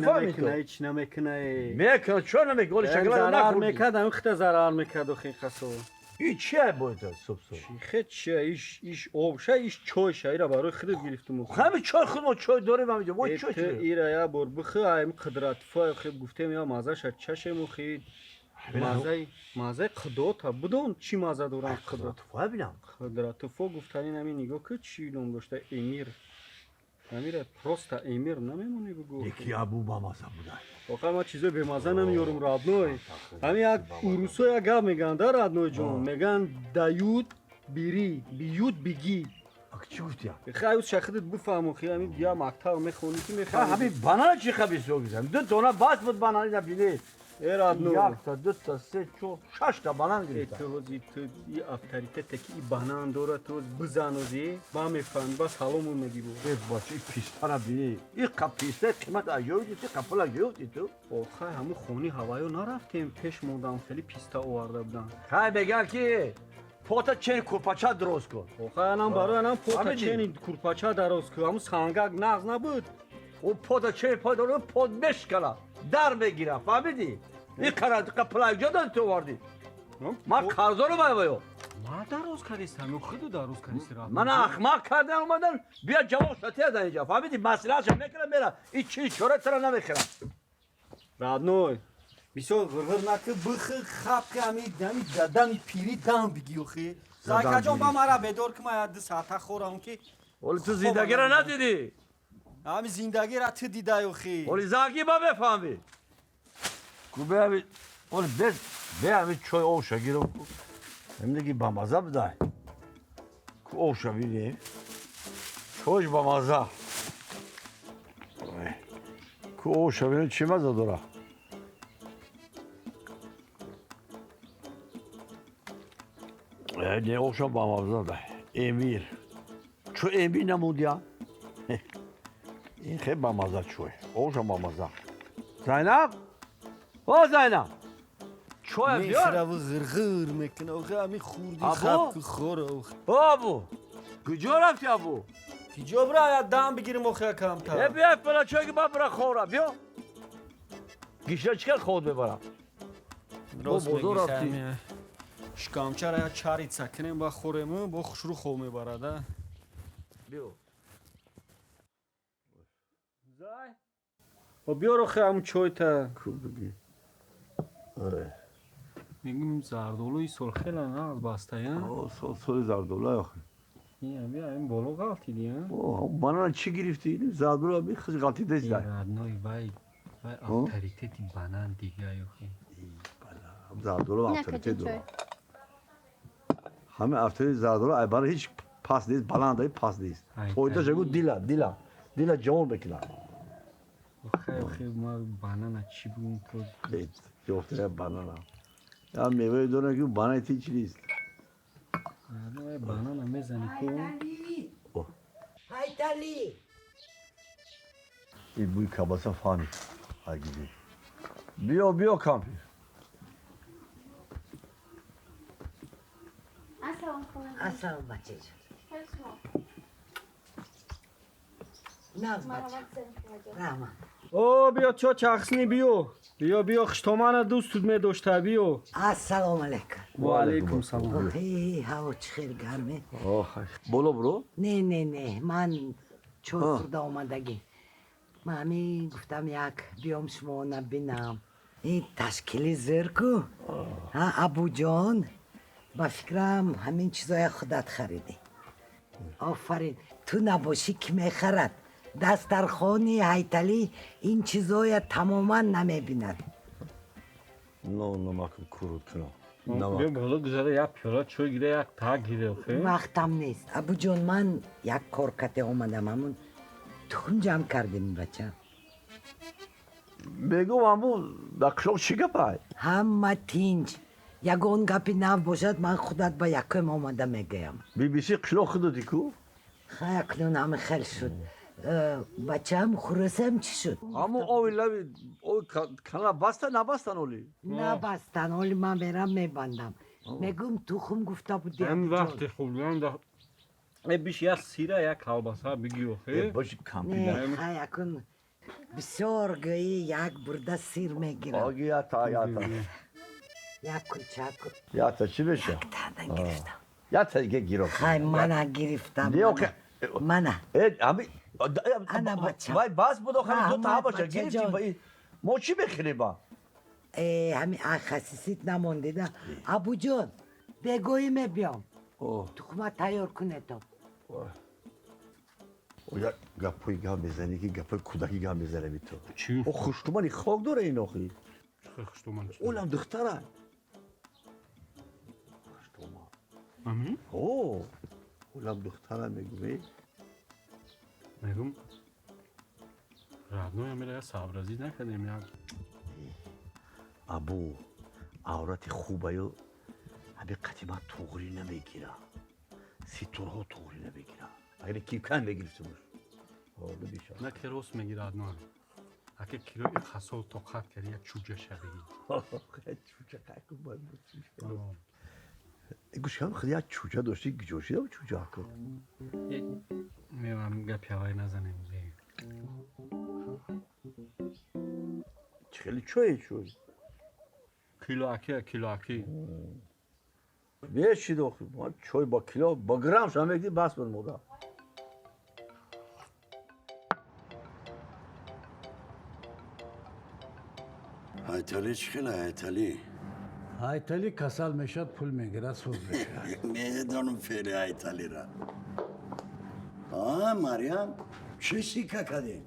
D: نمیکنه
C: چون نمیکنه شکلات
D: ضرر میکرد هم خیلی ضرر میکرد و خیلی خسو
C: این چیه باید صبح
D: خیلی چیه ایش آبشه ایش چایشه ایرا برای خیلی گرفتم
C: همه چای خودمون چای داریم هم اینجا باید چای چیه
D: ایرا یا بر بخی ایم قدرت فای خیلی گفتم یا مازه شد چشم و خیلی مازه قدرت ها بدون چی مازه دورن
C: قدرت فای بینم
D: قدرت فای گفتنی نمی نگاه که چی نام داشته امیر امیر پروستا امیر نمیمونی بگو
C: یکی ابو با مازه بوده
D: آخه ما چیزای به مازه نمیارم رادنوی همین یک اروسو یک گفت میگن در رادنوی جون میگن دایود بیری بیود بگی
C: چی گفتی؟
D: خیلی شخصیت بفهمم خیلی همین بیا مقطع میخونی که میخوام
C: همین بانان چی خبیث گفتم دو تا باز بود بانانی نبینی
D: رادنو
C: یک تا دو تا سه چهار شش تا بانان گرفتم
D: تو این اتوریته که این بانان داره تو بزنوزی با میفهمی با سلامون میگی بود
C: باشه پیستا نبینی این پیستا قیمت آیوری تو کپولا گرفتی تو
D: آخه همون خونی هوایو نرفتیم پیش موندم خیلی پیستا آورده بودن
C: خیلی بگن که پوتا چین کورپاچا درست کن
D: آخه الان برای الان پوتا چین کورپاچا درست کن همون سنگک نغز نبود
C: او پوتا چین پوتا پود بشکلا در بگیرم فهمیدی؟ این کپلای جا دادی تو واردی ما کارزا رو باید
D: ما درست کردیستم خودو درست کردیستی را
C: من اخماق کردن اومدن بیا جواب شاتی از اینجا فهمیدی؟ مسئلهش میکنم میرم این چی چوره ترا نمیخیرم
D: رادنوی بیسو غرغر نکه بخی خواب که همی دمی پیری دم بگی اخی زایکا جان با مرا بدور که ما یاد ساعتا خورم که
C: ولی تو زندگی را ندیدی
D: همین زندگی را تو دیده اخی
C: ولی زاگی با بفهمی کو به همین ولی به همین چای اوشا گیرم همین دیگه با مزه بدای کو اوشا بینیم چایش با مزه کو اوشا بینیم چی مزه داره نه اوشا با مزه ده امیر چو امیر نمودی ها این خیلی با مزه چوی اوشا با مزه زینب او زینب شوی بیار
D: میخره و غرغر میکنه آخه همین خوردی خب که خوره آخه
C: ابو کجا رفتی ابو
D: کجا برای دم بگیریم آخه کمتر
C: بیا بلا چای که من برا خورم بیا گیشه چکر خود ببرم
D: راست
C: بزرگ
D: میگی
C: رفتی.
D: خیلی شکامچه را چاریت سکنیم با خوریم با خوش رو خواه میبرده
C: بیا
D: زای و بیار آخه همون چای تا
C: خوب بگی آره
D: میگیم زردولوی سرخیل نه از بسته یا
C: سال زردولای آخه
D: این بالا غلطی دیگه
C: من چی گرفتی؟ زردولای بیخش غلطی دست دای
D: ردنای وای اتریتیتی بنان دیگه آخه
C: زردولای اتریتی داره همه اتریتی زردولای برای هیچ پاس نیست بلند پاس نیست تویده جگو دیلا جوان بکنه
D: آخه ما بنان چی بگیم که
C: جفته بنانا یا میوه دونه که بنای تی چی نیست
D: بنان میزنی تو
O: هایتالی
C: این بوی کباسا فانی هاگیدی بیا کامپی
O: السلام بچه ناز بچه رحمت
D: او بیا چا چخصنی بیا خشتومانه دوست می داشته بیا
O: السلام علیکم
D: و علیکم سلام
O: هوا چخیر گرمه
C: بولو برو
O: نه من چون خورده آمدگی من همین گفتم یک بیام شما نبینم این تشکیلی زرکو ابو جان با فکرم همین چیزای خودت خریدی آفرین تو نباشی کی میخرد دسترخوانی هایتالی این چیزای تماما نمیبیند
C: نه مکن کرود کنم
D: بیا بالا گذاره یک پیاله چای گیره یک تاک گیره آخه
O: وقتم نیست ابو جان من یک کارکته آمدم همون تخم جمع کردیم بچه
C: بگو همون دقشاق چی گپای
O: همه تینج یگون گپی نو باشد من خودت با یکم آمده میگیم
C: BBC قشلاق خودتی کو؟
O: اکنون همه خیل شد بچه هم خورسه چی شد؟
C: همون اوی لبی اوی کنال بستن نبستن اولی؟
O: نبستن اولی من برم میبندم میگم تخم گفته بودی
D: هم وقتی خوردم بیش یک سیره یک کلباسه بگی آخه
C: باشی کمپی
O: نه یکن بسیار گویی یک برده سیر میگیرم
C: آگی یاتا
O: یک کوچک
C: یاتا چی بشه؟
O: یک تردن گرفتم
C: یاتا دیگه گیرم
O: خیلی منه گرفتم منه
C: انا بچه وای باز بود آخه دو تا باشه گرفتی ما چی بخیریم با؟
O: همین خصیصیت نمانده ده ابو جان بگوییم بیام تخمه تیار کنه تو
C: یا گپوی گام بزنی که گپوی کودکی گام بزنه بی تو
D: چی؟
C: او خشتومانی خاک داره این آخی
D: خشتومان چی؟
C: اولم دختره خشتومان
D: همین؟
C: اولم دختره میگوی
D: میگم ردنوی همیره یا صبرازی نکردیم یا
C: ابو عورت خوبه یا همه قدیمت توغری نمیگیره سیتورها توغری نمیگیره اگر کیفکن میگیرسه باش
D: نه که روست میگی ردنوی اگه کیلوی خسال طاقت کردی یا چوجه شبهی
C: چوجه قیقم باید بود گوش هم خیلی از چوجه داشتی گجاشی دو چوجه کن
D: میرم گپی هوای نزنیم
C: خیلی چوی
D: کیلو اکی
C: بیشی دو چوی با کیلو با گرم شما میگی بس بود مودا
P: هایتالی چی خیلی هایتالی؟
Q: هایتالی کسال میشد پول میگیرد سود میشه
P: میدونم فعلی هایتالی را مریم چی سیکه کردی؟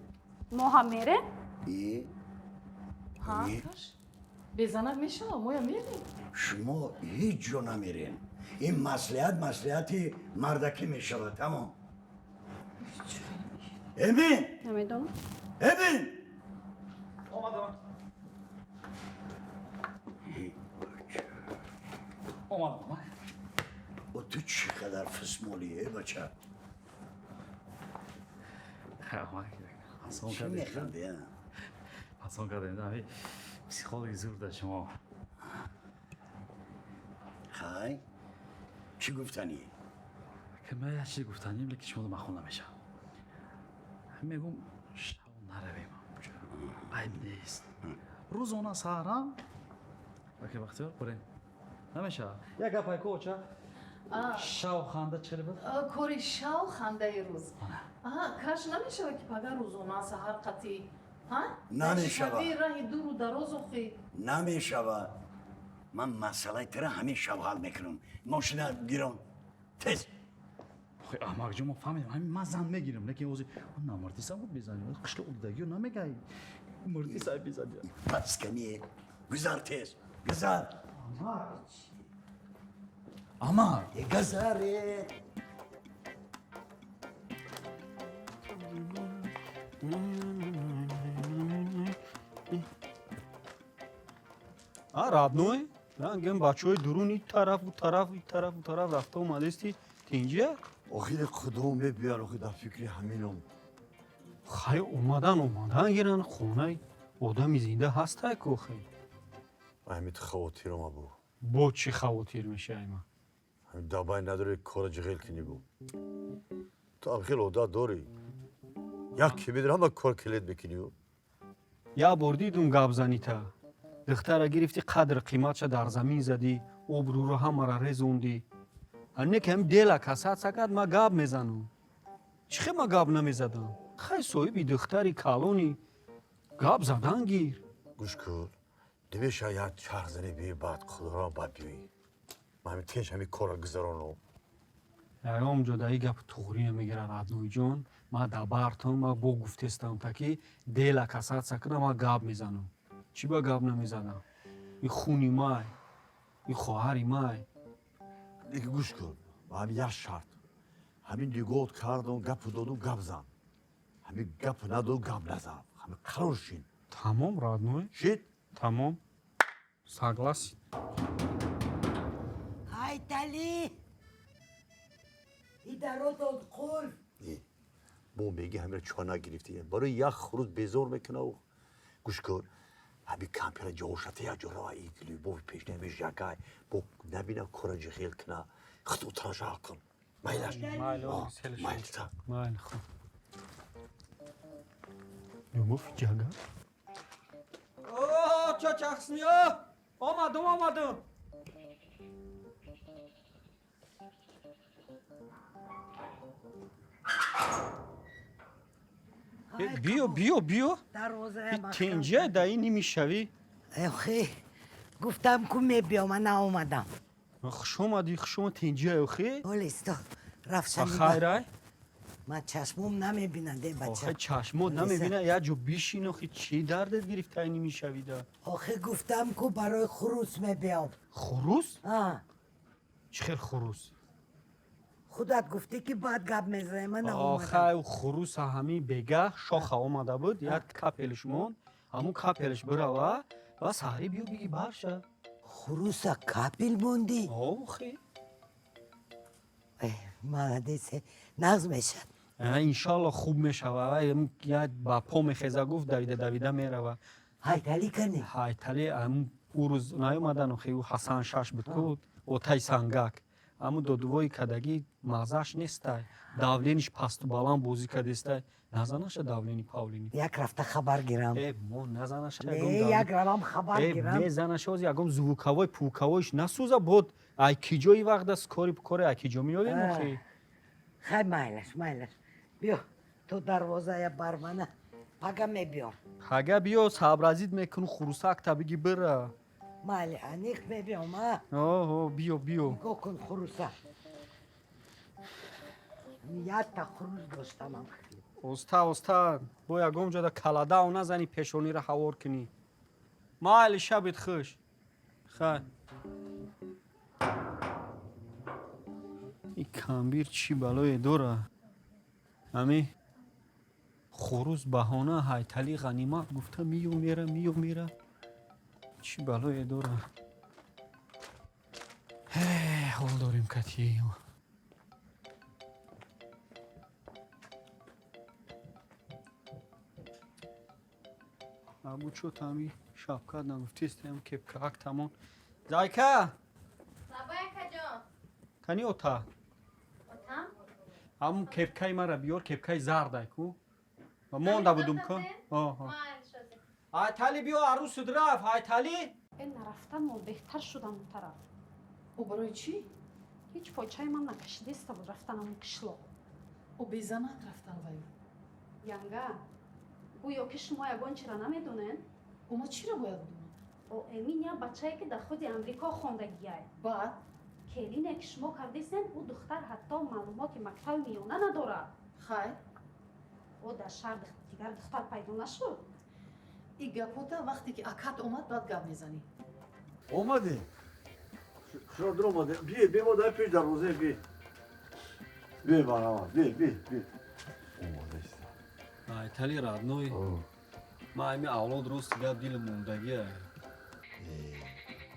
N: ما هم میره؟
P: ها؟
N: بزنم میشه ما هم میریم
P: شما هیچ جا نمیرین این مسئولیتی مردکی میشود تمام امین
G: نمیدونم
P: امین اومدم و تو چقدر فسمولیه بچه چی میخندی
H: حسان کردیم پسیخولوژی زور در شما
P: خای چی گفتنی؟
H: که من یه چیزی گفتنیم لیکن شما مخون نمیشه میگم شو نرویم عیب نیست روزانه سهرم وقتی بختیار بریم نمیشه یک گپای کوچه شو خنده چلی بود؟
R: کوری شو خنده روز کاش نمیشه که پگه روزانه سهر قطعی
P: نمیشود
R: راه دور و دراز اخی
P: نمیشود من مسئله تره همین شب حل میکنم ماشینه گیرم تیز
H: خیلی احمق جون ما فهمیدیم همین من زن میگیرم لیکن اوزی اون نمردی سا بود بزنیم قشل اردگی رو نمیگه مردی سا بزنیم
P: پس کنیه گذار تیز گذار
H: اما
P: گذاره
D: رابنوی رنگم بچه های درون این طرف و طرف این طرف و طرف رفته اومده استی تینجه
C: آخی کدوم بیار آخی در فکر همینم
D: خیلی اومدن گیرن خونه آدمی زنده هسته که خیلی
C: همین خواتیر ما بود
D: با چی خواتیر میشه ایما
C: همین دابای نداره کار جغیل کنی بود تو هم خیلی عدد داری یکی بیدر همه کار کلید بکنی بود
D: یا بردیدون گاب زنی تا دختر گرفتی قدر قیمتش در زمین زدی ابرو رو همه را رزوندی هنه که هم دیل کسات سکت ما گاب میزنم چخه ما گاب نمیزدم خیلی صاحبی دختری کالونی گاب زدن گیر
C: گوش کن نمیشه یه چرخ زنی بی بعد خدا را باید بیوی من همین تینش همین کار را گذرانم
D: یکم جدایی گپ توغری نمیگیره رادنوی جون ما دبارتم ما با گفتستم تا که دیل کسات سکت ما گاب میزنم چی با گاب نمیزدم این خونی مای این خواهری مای
C: دیگه گوش کن همین یه شرط همین دیگوت کردم گپ دادم گپ زن همین گپ ندادم گپ نزن همین قرار شین
D: تمام رادنوی
C: شید
D: تمام согласен
O: Айтали این درو داد قول
C: مو میگه همین چه نگرفتی برای یک خروز بیزار میکنه و گوش کن همین کمپیر جوشته یا جرا ایگلی بو پیش نمیش یکای بو نبینه کارج خیل کنه خطو تراجع کن مایلش مایل تا
D: مایل خو любовь جاگا چه چخسنیا آمدم بیو تینجه دایی نمیشوی
O: اخی گفتم که میبیام من اومدم
D: خوش اومدی تینجه اخی
O: اولیستا رفشنی
D: خیره
O: من چشمم نمیبینه ده بچه
D: آخه چشمت نمیبینه یا جو بیشین اخی چی دردت گرفت ای نمیشوی ده
O: آخه گفتم که برای خروس میبیام
D: خروس؟
O: چه
D: خیر خروس؟
O: خودت گفتی که باید گپ میزنه من
D: آخه خروس همی بگه شاخه آمده بود یک کپلش مون همون کپلش بروا و سهری بیو بگی برشه
O: خروس کپل موندی؟
D: آخی
O: مالدیسه نغز میشد
D: انشالله خوب میشوه یک با پا میخیزه گفت دویده میروه
O: هایتلی کنی؟
D: هایتلی او روز نیومدن خیلی حسن شش بود کود و تای سنگک اما دودوی کدگی مغزش نیسته داولینش پست و بالان بوزی کدیسته نزنش داولینی پاولینی
O: یک رفته خبر گیرم
D: نزنش
O: یک روام خبر گیرم
D: میزنش از یکم زوکوای پوکوایش نسوزه بود ای کیجوی وقت است کاری بکاره ای کیجو میاری نخی
O: خیلی مایلش بیا تو دروازه برمانه پگه میبیام
D: پگه بیا صبرازید میکنو خروسک تا بگی بره
O: مالی انیخ میبیام
D: بیا
O: گو کن خروسه یک تا خروس داشتم
D: استاد با یکم جدا کلاده و نزنی پیشونی را حوار کنی مالی شبت خوش خیلی این کمبیر چی بلای دوره امی خروز بهانه هایتلی غنیمت گفته میو میره چی بلای دوره حال داریم کتیه ابو چو تامی شبکت نگفتیستیم که پکک تمون زایکه Tani ota.
G: Ota?
D: Am kepkay mara biyor, kepkay zarday ku. Va monda budum ko. Айтали биё арӯсу рафт, Айтали?
S: Эн нарафтан беҳтар шудам он тараф.
R: О барои чӣ?
S: Ҳеҷ пойчаи ман накашидиста буд рафтанам қишлоқ.
R: О безанак рафтан вай.
S: Янга, гӯё ки шумо ягон чира намедонен?
R: О ман чира бояд бидонам?
S: О эмин як бачае ки дар худи Амрико хондагияй.
R: Баъд?
S: Келине ки шумо кардисен, ӯ духтар ҳатто маълумоти мактаби миёна надорад.
R: Хайр?
S: О дар шаҳр дигар духтар пайдо нашуд.
R: این گپوتا وقتی که اکات اومد بعد گپ میزنی.
C: اومدی؟ شادر اومده. بی مادر پیش دروازه بی. بی برام. بی. اومده است.
D: Айтали родной. Ма ами авлод рост гап дил мондагия.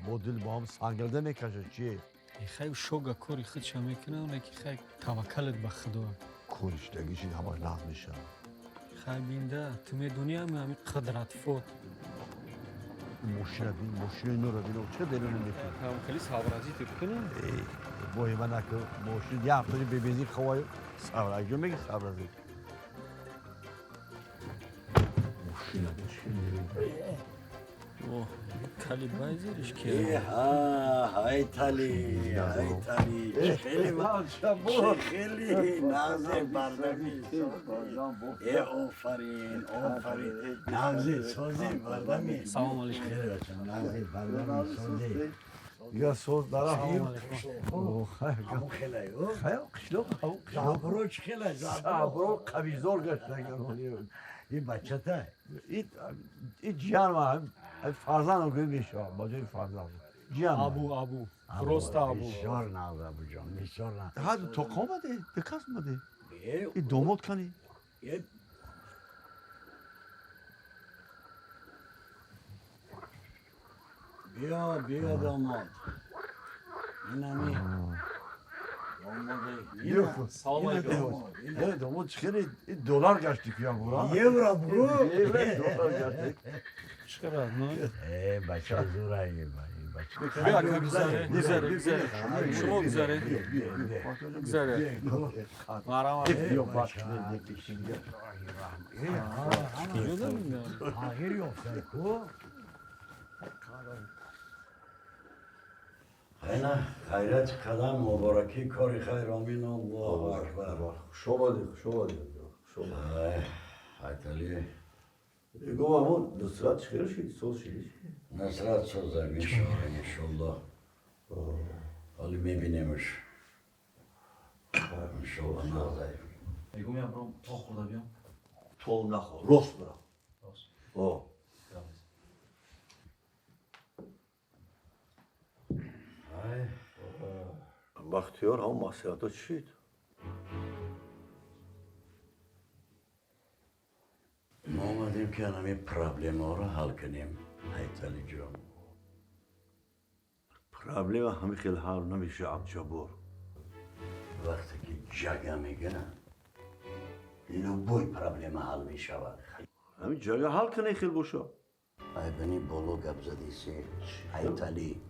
C: با دل با هم سنگرده میکشه چی؟
D: خیلی شوگا کاری خودش هم میکنه اونه که خیلی توکلت به خدا.
C: کورشتگیش این همه نقد میشه.
D: خیلی بینده تو میدونی همین قدرت فوت.
C: ماشین نو رو بینو چه دلونه میکنه؟
D: هم خیلی صبرازی تو کنی؟
C: بایی من اکو ماشین یه هفته ببینی خواه صبرازی میگی صبرازی. ماشین
D: اوه کلی بایزیرش که
P: های تالی خیلی نازه بردمی آفرین نازه سوزی بردمی
D: سلام علیکم
P: نازه بردمی سوزی
C: یا سوز دارم
P: خیلی
C: قشلو
P: زابروچ خیلی
C: زابرو قویزور گشتن
P: این بچه تا
C: این جیان من فرزند رو میشه باجای فرزند جیان
D: ابو درست ابو
P: بسیار ناز ابو جان بسیار ناز
C: ها تو آمده دکاس اومده این دومات کنی
P: بیا داماد این همی
C: سلام علیکم دومات چخیلی دلار گشتی که یا برا
P: یورو برو
C: دلار گشتی
D: چقدر نه
P: بچه زورایی
D: بیا که گذاره شما گذاره مرام
C: بیا باش
P: آخر یافته کو خیرت قدم مبارکی کاری خیر آمین الله اکبر
C: شما
P: Айтали
C: گو همون نصرت خیر شید سوز شدید
P: نصرت سوزه میشه انشالله حالی میبینیمش انشالله نازه
H: بگو میام برام تا خورده بیام
C: تو نخور راست برم بختیار هم مسیحات چید
P: ما اومدیم که همه پرابلم ها رو حل کنیم ایتالی جان
C: پرابلم همه خیلی حل نمیشه عبجبور
P: وقتی که جگه میگن اینو بوی پرابلم حل میشود
C: همین جگه حل کنه خیلی بوشا
P: ای بنی بولو گپ زدی سی ایتالی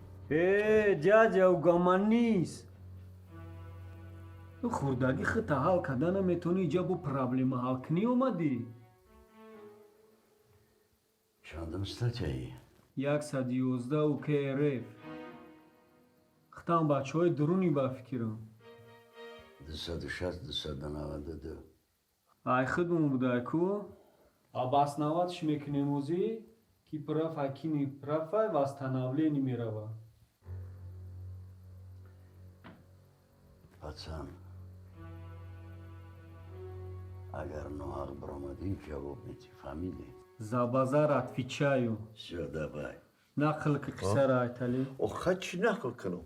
D: جاجا و گامان نیست خوردگی خط حل کردن میتونی جا با پرابلم حل کنی اومدی
P: چندم статьяی
D: 111 و KRF ختم بچه های درونی با فکرم
P: 260 292
D: ای خدمون بوده کو абас навадш мекунем ӯзи ки прафа кини прафа восстановление мерава
P: пацан агар ноҳақ баромадӣ ҷавоб медӣ фаҳмидӣ
D: за базар отвечаю
P: всё давай
D: нақл ки қиссара айтали
C: оха чӣ нақл кунам